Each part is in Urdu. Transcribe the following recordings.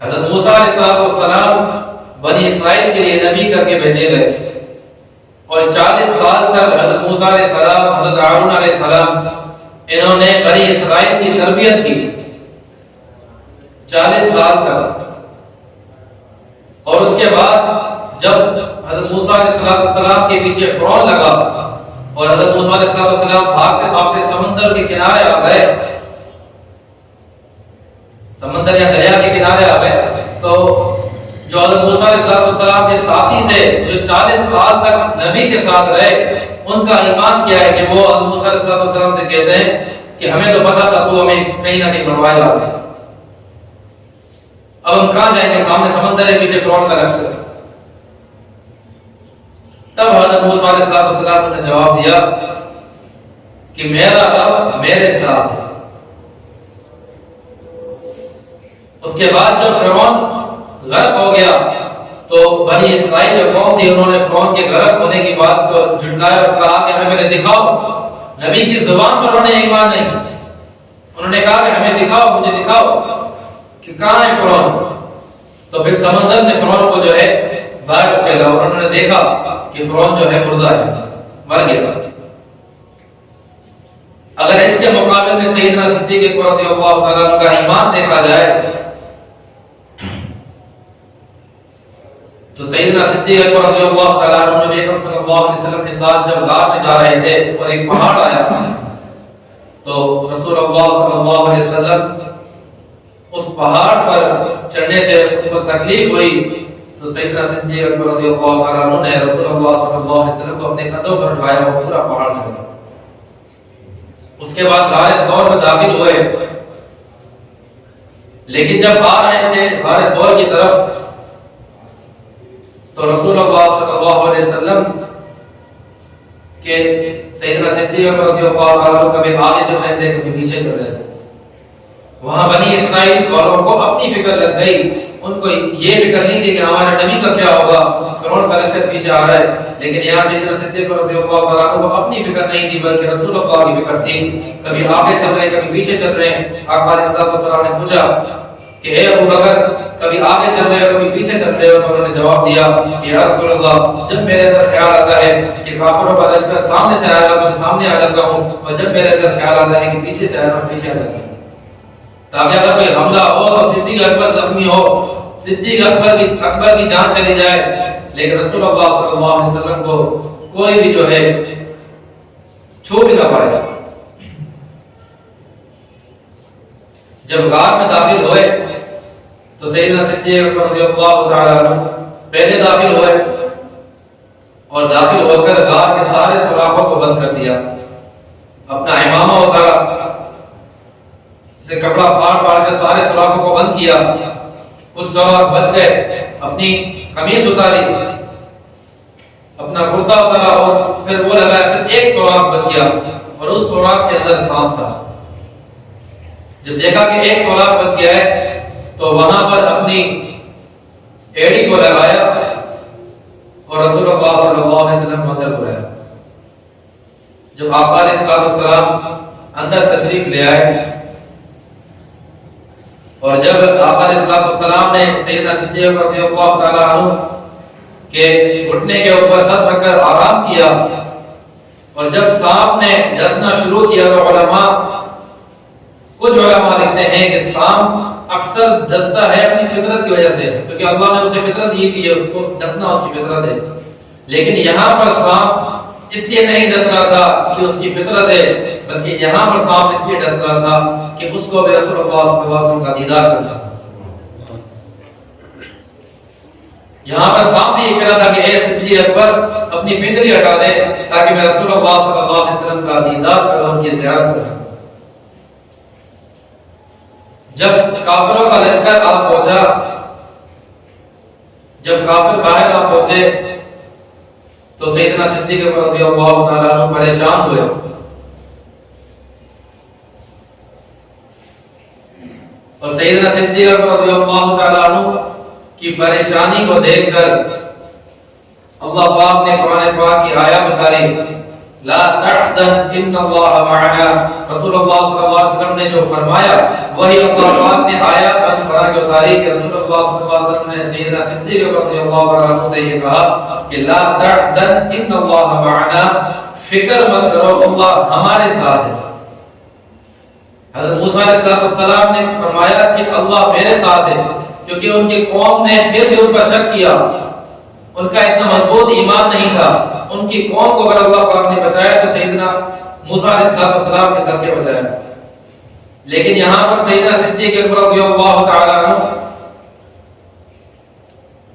حضرت موسیٰ علیہ السلام بنی اسرائیل کے لیے نبی کر کے بھیجے گئے، اور 40 سال تک حضرت موسیٰ علیہ السلام، حضرت ہارون علیہ السلام انہوں نے بنی اسرائیل کی تربیت کی 40 سال تک۔ اور اس کے بعد جب حضرت موسیٰ علیہ السلام کے پیچھے فرعون لگا اور حضرت موسیٰ علیہ السلام بھاگتے بھاگتے سمندر کے کنارے آ گئے، سمندر یا دریا کے کنارے آ گئے، تو جو حضرت موسیٰ علیہ السلام کے ساتھی تھے جو 40 سال تک نبی کے ساتھ رہے، ان کا ایمان کیا ہے کہ وہ حضرت موسیٰ علیہ السلام سے کہتے ہیں کہ ہمیں تو پتا تھا تو ہمیں کہیں نہ کہیں مروایا گا، اب ہم کہاں جائیں گے، سامنے سمندر ہے، پیچھے فرعون کا لشکر۔ تب حضرت موسیٰ علیہ السلام نے جواب دیا کہ میرا رب میرے ساتھ ہے۔ اس کے بعد جب فرعون غرق ہو گیا تو بنی اسرائیل جو قوم تھی انہوں نے فرعون کے غرق ہونے کی بات کو جھٹلایا اور کہا کہ ہمیں دکھاؤ، نبی کی زبان پر انہوں نے ایمان نہیں، انہوں نے کہا کہ ہمیں دکھاؤ، مجھے دکھاؤ کہ کہاں ہے فرعون۔ تو پھر سمندر نے فرعون کو جو ہے باہر چلا اور انہوں نے دیکھا کہ فرعون جو ہے مردہ ہے، مر گیا۔ اگر اس کے مقابلے میں سیدنا صدیق رضی اللہ تعالیٰ عنہ کا ایمان دیکھا جائے تو سیدنا صدیق رضی اللہ تعالیٰ عنہ نبی اکرم صلی اللہ علیہ وسلم کے ساتھ جب غار میں جا رہے تھے اور ایک پہاڑ آیا تو رسول اللہ صلی اللہ علیہ وسلم اس پہاڑ پر چڑھنے سے ان کو تکلیف ہوئی تو سیدنا صدیق رضی اللہ تعالیٰ عنہ نے رسول اللہ صلی اللہ علیہ وسلم کو اپنے قدموں پر اٹھایا اور پورا پہاڑ چڑھا۔ اس کے بعد غار ثور میں داخل ہوئے، لیکن جب آ رہے تھے غار ثور کی طرف تو رسول اللہ صلی اللہ علیہ وسلم کے سیدنا صدیق رضی اللہ عنہ کبھی آگے چل رہے تھے کبھی پیچھے چل رہے تھے۔ وہاں بنی اسرائیل والوں کو اپنی فکر لگ گئی، ان کو یہ فکر نہیں تھی کہ ہمارے نبی کا کیا ہوگا، فرعون کا لشکر پیچھے آ رہا ہے، لیکن یہاں سیدنا صدیق رضی اللہ عنہ کو اپنی فکر نہیں تھی بلکہ رسول اللہ کی فکر تھی، کبھی آگے چل رہے کبھی پیچھے چل رہے ہیں۔ آقا علیہ السلام نے پوچھا کہ اے ابو بکر کبھی آگے چل رہے ہو کبھی پیچھے چل رہے ہو، تو انہوں نے جواب دیا کہ یا رسول اللہ جب میرے اندر خیال آتا ہے کہ کافروں کا لشکر سامنے سے آئے گا تو سامنے آ جاتا ہوں، اور جب میرے اندر خیال آتا ہے کہ پیچھے سے آئے گا پیچھے آ جاتا ہوں، تاکہ اگر کوئی حملہ ہو تو صدیق اکبر زخمی ہو، صدیق اکبر کی جان چلی جائے، لیکن رسول اللہ صلی اللہ علیہ وسلم کو کوئی بھی جو ہے چھو بھی نہ پائے۔ جب غار میں داخل ہوئے تو سیدنا صدیق رضی اللہ تعالی عنہ پہلے داخل ہوئے اور داخل ہو کر غار کے سارے سوراخوں کو بند کر دیا، اپنا امامہ اتارا، اسے کپڑا پھاڑ کر سارے سوراخوں کو بند کیا، کچھ سوراخ بچ گئے، اپنی قمیض اتاری، اپنا کرتا اتارا اور پھر وہ لگایا، پھر ایک سوراخ بچ گیا اور اس سوراخ کے اندر سانپ تھا۔ جب دیکھا کہ ایک سوراخ بچ گیا ہے تو وہاں پر اپنی ایڑی کو لگایا اور رسول اللہ صلی اللہ علیہ وسلم اندر بلایا۔ جب آقا علیہ السلام اندر تشریف لے آئے اور جب آقا علیہ السلام نے سیدنا صدیق رضی اللہ تعالی عنہ کے گھٹنے کے اوپر سر رکھ کر آرام کیا اور جب سانپ نے ڈسنا شروع کیا تو کچھ علماء لکھتے ہیں کہ سانپ اکثر ڈستا ہے اپنی فطرت کی وجہ سے، کیونکہ اللہ نے اسے فطرت دی ہے اس کو ڈسنا اس کی فطرت ہے، لیکن یہاں پر سانپ اس لیے نہیں ڈس رہا تھا کہ اس کی فطرت ہے، بلکہ یہاں پر سانپ اس لیے ڈس رہا تھا کہ اس کو بھی رسول اللہ صلی اللہ علیہ وسلم کا دیدار کرنا۔ یہاں پر سانپ بھی یہ کہہ رہا تھا کہ اے صدیق اکبر اپنی پنڈلی ہٹا دے تاکہ میں رسول اللہ صلی اللہ علیہ وسلم کا دیدار کروں، ان کی زیارت کر سکوں۔ جب کافروں کا لشکر آپ پہنچا، جب کافر باہر آپ پہنچے تو سیدنا صدیق رضی اللہ تعالیٰ عنہ پریشان ہوئے اور سیدنا صدیق رضی اللہ تعالیٰ عنہ کی پریشانی کو دیکھ کر اللہ پاک نے قرآن پاک کی آیت اتاری لا تحزن ان اللہ معنا، رسول اللہ صلی اللہ علیہ وسلم نے جو فرمایا وہی اللہ پاک نے آیات قرآن کی اتاری کہ رسول اللہ صلی اللہ علیہ وسلم نے سیدنا صدیق رضی اللہ عنہ سے یہ کہا کہ لا تحزن ان اللہ معنا، فکر مت کرو اللہ ہمارے ساتھ ہے۔ حضرت موسیٰ علیہ السلام نے فرمایا کہ اللہ میرے ساتھ ہے، کیونکہ ان کی قوم نے پھر بھی ان پر شک کیا، ان کا اتنا مضبوط ایمان نہیں تھا۔ ان کی قوم کو اگر اللہ پاک نے بچایا تو سیدنا موسیٰ علیہ السلام کے ساتھ کیا بچایا۔ لیکن یہاں پر سیدنا صدیق اکبر رضی اللہ تعالیٰ عنہ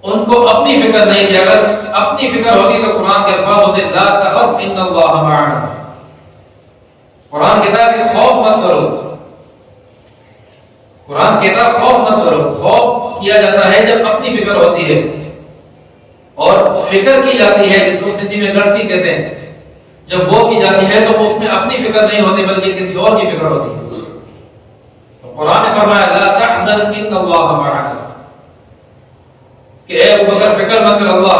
ان کو اپنی فکر نہیں تھی، اگر اپنی فکر ہوتی تو قرآن کے الفاظ ہوتے لا تخف ان اللہ معنا، قرآن کہتا ہے کہ خوف مت کرو، قرآن کہتا ہے خوف مت کرو۔ خوف کیا جاتا ہے جب اپنی فکر ہوتی ہے، اور فکر کی جاتی ہے جس کو سندھی میں گڑتی کہتے ہیں، جب وہ کی جاتی ہے تو اس میں اپنی فکر نہیں ہوتی بلکہ کسی اور کی فکر ہوتی ہے۔ تو قرآن نے فرمایا لا تحزن ان اللہ معنا، کہ اے ابو بکر فکر مت کر، اللہ